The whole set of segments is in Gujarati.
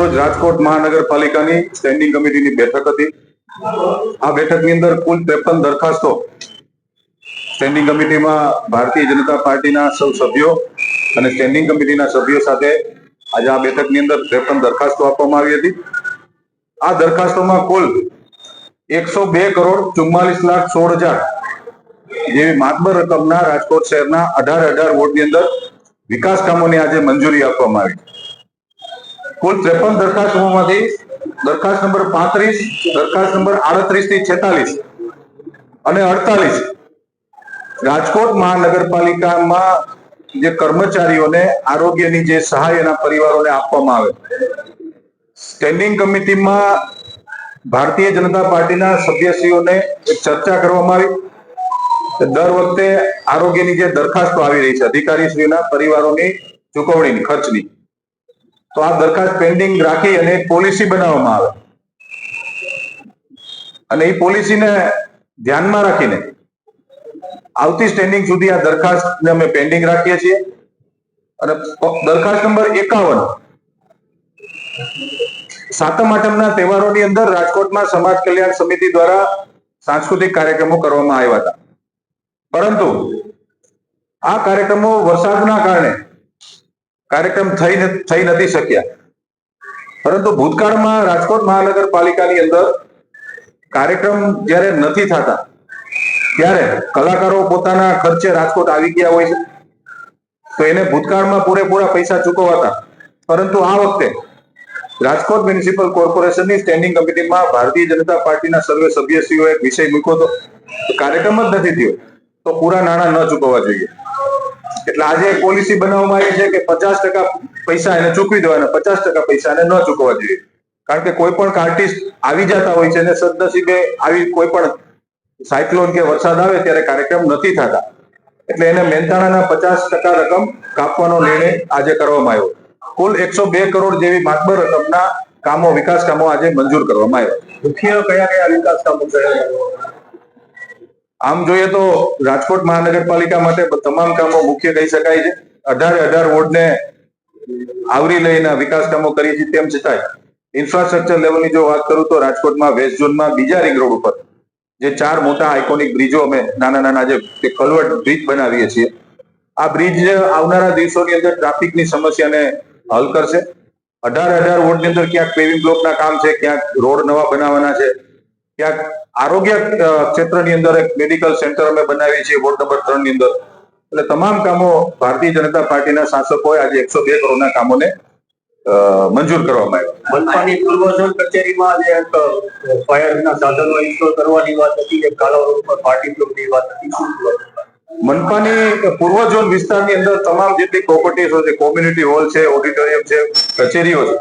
રોજ રાજકોટ મહાનગરપાલિકાની સ્ટેન્ડિંગ કમિટીની બેઠક હતી। આ બેઠકની અંદર કુલ 53 દરખાસ્તો સ્ટેન્ડિંગ કમિટીમાં ભારતીય જનતા પાર્ટીના સૌ સભ્યો અને સ્ટેન્ડિંગ કમિટીના સભ્યો સાથે આજે આ બેઠકની અંદર 53 દરખાસ્તો આપવામાં આવી હતી। આ દરખાસ્તોમાં કુલ 102,44,16,00,000 જેવી માતબર રકમના રાજકોટ શહેરના 18 વોર્ડની અંદર વિકાસ કામોની આજે મંજૂરી આપવામાં આવી। कुल 53 दरखास्तों दरखास्त नंबर 35, दरखास्त नंबर 38 થી 46 અને 48 રાજકોટ મહાનગરપાલિકામાં જે કર્મચારીઓને આરોગ્યની જે સહાય એના પરિવારોને આપવામાં આવે। સ્ટેન્ડિંગ કમિટીમાં ભારતીય જનતા પાર્ટીના સભ્યશ્રીઓને એક ચર્ચા કરવામાં આવી। દર વખતે આરોગ્યની જે દરખાસ્તો આવી રહી છે અધિકારીશ્રીના પરિવારોની ચૂકવણીની ખર્ચની, તો આ દરખાસ્ત પેન્ડિંગ રાખી અને એક પોલિસી બનાવવામાં આવે અને એ પોલિસીને ધ્યાનમાં રાખીને આવતી સ્ટેન્ડિંગ સુધી આ દરખાસ્તને અમે પેન્ડિંગ રાખીએ છીએ। અને દરખાસ્ત નંબર 51 સાતમ આઠમના તહેવારોની અંદર રાજકોટમાં સમાજ કલ્યાણ સમિતિ દ્વારા સાંસ્કૃતિક કાર્યક્રમો કરવામાં આવ્યા હતા, પરંતુ આ કાર્યક્રમો વરસાદના કારણે કાર્યક્રમ થઈ નથી શક્યા। પરંતુ ભૂતકાળમાં રાજકોટ મહાનગરપાલિકાની અંદર કાર્યક્રમ જ્યારે નથી થતા ત્યારે કલાકારો પોતાના ખર્ચે રાજકોટ આવી ગયા હોય છે, તો એને ભૂતકાળમાં પૂરેપૂરા પૈસા ચૂકવાતા। પરંતુ આ વખતે રાજકોટ મ્યુનિસિપલ કોર્પોરેશનની સ્ટેન્ડિંગ કમિટીમાં ભારતીય જનતા પાર્ટીના સર્વે સભ્યશ્રીઓએ એક વિષય મૂક્યો હતો, કાર્યક્રમ જ નથી થયો તો પૂરા નાણાં ન ચૂકવવા જોઈએ। એટલે આજે એક પોલિસી બનાવવામાં આવી છે કે 50% પૈસા એને ચૂકવી દેવાના, 50% પૈસા એને ન ચૂકવવા જોઈએ। કારણ કે કોઈ પણ આર્ટિસ્ટ આવી જતા હોય છે અને સદનસીબે આવી કોઈ પણ સાયક્લોન કે વરસાદ આવે ત્યારે કાર્યક્રમ નથી થતા, એટલે એને મહેનતાણાના 50% રકમ કાપવાનો નિર્ણય આજે કરવામાં આવ્યો। કુલ 102 કરોડ જેવી માતબર રકમના કામો, વિકાસ કામો આજે મંજૂર કરવામાં આવ્યા। મુખ્ય કયા વિકાસ કામો થયા? આમ જોઈએ તો રાજકોટ મહાનગરપાલિકા માટે તમામ કામો મુખ્ય કહી શકાય છે। 18 વોર્ડને આવરી લઈને વિકાસ કામો કરીએ છીએ। તેમ છતાંય ઇન્ફ્રાસ્ટ્રક્ચર લેવલની જો વાત કરું તો રાજકોટમાં વેસ્ટ ઝોનમાં બીજા રિંગ રોડ ઉપર જે 4 મોટા આઇકોનિક બ્રિજો અમે નાના જે કલવર્ટ બ્રિજ બનાવીએ છીએ, આ બ્રિજ આવનારા દિવસોની અંદર ટ્રાફિકની સમસ્યાને હલ કરશે। 18 વોર્ડની અંદર ક્યાંક પેવિંગ બ્લોકના કામ છે, ક્યાંક રોડ નવા બનાવવાના છે, ક્યાંક આરોગ્ય ક્ષેત્રની અંદર એક મેડિકલ સેન્ટર અમે બનાવીએ છીએ વોર્ડ નંબર 3 ની અંદર। એટલે તમામ કામો ભારતીય જનતા પાર્ટીના શાસકોએ આજે 102 કરોડના કામોને મંજૂર કરવામાં આવ્યા। મનપાની પૂર્વ ઝોન કચેરીમાં જે ફાયરના સાધનો ઇન્સ્ટોલ કરવાની વાત હતી, જે કાલા રોડ પર પાર્ટી પ્લોટની વાત હતી, મનપાની પૂર્વ ઝોન વિસ્તારની અંદર તમામ જેટલી પ્રોપર્ટીઝ છે, કોમ્યુનિટી હોલ છે, ઓડિટોરિયમ છે, કચેરીઓ છે,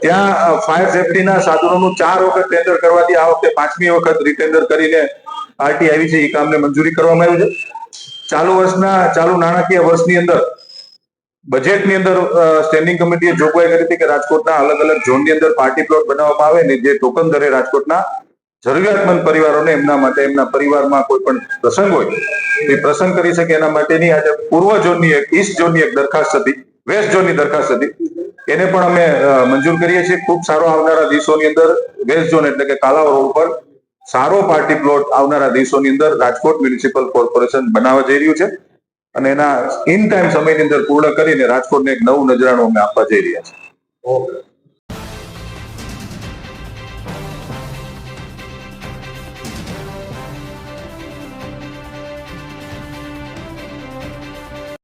ત્યાં ફાયર સેફટીના સાધનોનું 4 વખત ટેન્ડર કરવાથી આ વખતે 5મી વખત રીટેન્ડર કરીને પાર્ટી આવી છે, એ કામને મંજૂરી કરવામાં આવ્યું છે। ચાલુ નાણાકીય વર્ષની અંદર બજેટની અંદર સ્ટેન્ડિંગ કમિટીએ જોગવાઈ કરી હતી કે રાજકોટના અલગ ઝોનની અંદર પાર્ટી પ્લોટ બનાવવામાં આવે ને જે ટોકન દરે રાજકોટના જરૂરિયાતમંદ પરિવારોને એમના માટે એમના પરિવારમાં કોઈ પણ પ્રસંગ હોય એ પ્રસંગ કરી શકે એના માટેની આજે પૂર્વ ઝોનની એક, ઈસ્ટ ઝોનની એક દરખાસ્ત હતી, વેસ્ટ ઝોનની દરખાસ્ત હતી, એને પણ અમે મંજૂર કરીએ છીએ। ખૂબ સારો આવનારા દિવસોની અંદર વેસ્ટ ઝોન એટલે કે કાલાવ રોડ પર સારો પાર્ટી પ્લોટ આવનારા દિવસોની અંદર રાજકોટ મ્યુનિસિપલ કોર્પોરેશન બનાવવા જઈ રહ્યું છે અને એના ઇન ટાઈમ સમયની અંદર પૂર્ણ કરીને રાજકોટને એક નવું નજરાણું અમે આપવા જઈ રહ્યા છીએ।